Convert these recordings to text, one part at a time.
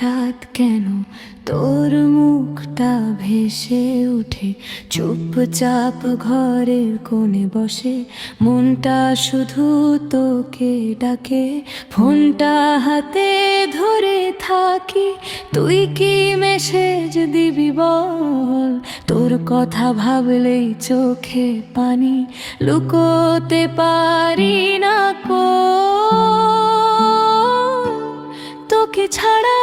হঠাৎ কেন তোর মুখটা ভেসে উঠে, চুপচাপ ঘরের কোণে বসে, মনটা শুধু তোকে ডাকে। ফোনটা হাতে ধরে থাকি, তুই কি মেসেজ দিবি বল? তোর কথা ভাবলেই চোখে পানি, লুকোতে পারি না কো। তোকে ছাড়া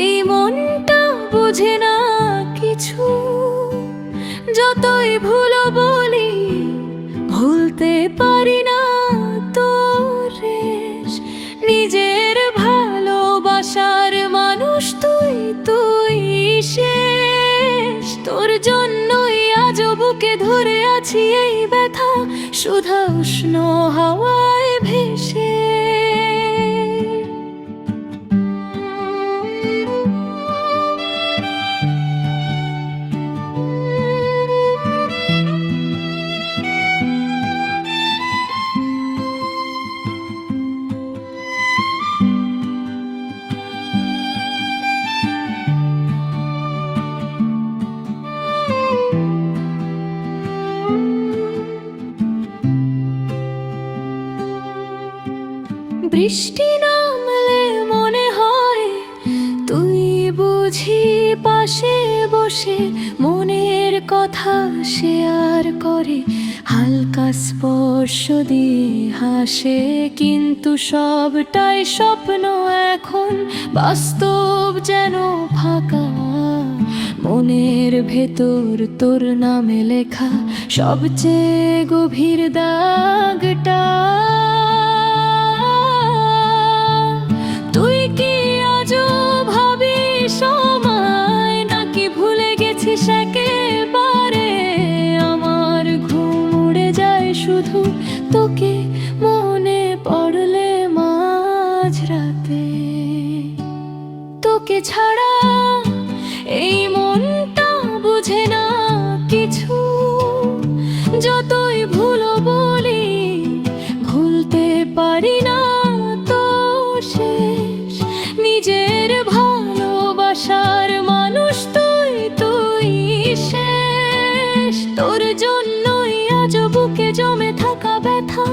এই মনটা বুঝে না কিছু, যতই ভুলো বলি ভুলতে পারি না তোর রেশ। নিজের ভালোবাসার মানুষ তুই, তুই শেষ। তোর জন্যই আজ বুকে ধরে আছি এই ব্যথা, সুধা উষ্ণ হাওয়ায় ভেসে। বৃষ্টি নামলে মনে হয় তুই বুঝি পাশে বসে, মনের কথা শেয়ার করে, হালকা স্পর্শ দিয়ে হাসে। কিন্তু সবটাই স্বপ্ন এখন, বাস্তব যেন ফাঁকা। মনের ভেতর তোর নামে লেখা সবচেয়ে গভীর দাগটা। তুই কি আজও ভাবিস আমায়, নাকি ভুলে গেছিস একেবারে? আমার ঘুম উড়ে যায় শুধু তোকে মনে পড়লে মাঝরাতে। তোকে ছাড়া এই মনটা বুঝে না কিছু, যতই ভুলো বলি ভুলতে পারি না তোর শেষ। নিজের ভালোবাসার মানুষ তুই, তুই শেষ। তোর জন্যই আজ বুকে জমে থাকা ব্যথা,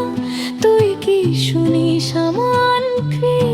তুই কি শুনিস আমার ফিরে?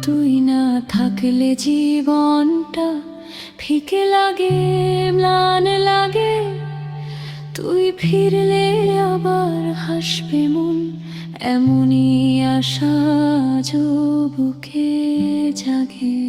তুই না থাকলে জীবনটা ফিকে লাগে, ম্লান লাগে। তুই ফিরলে আবার হাসবে মন, এমনই আশা আজও বুকে জাগে।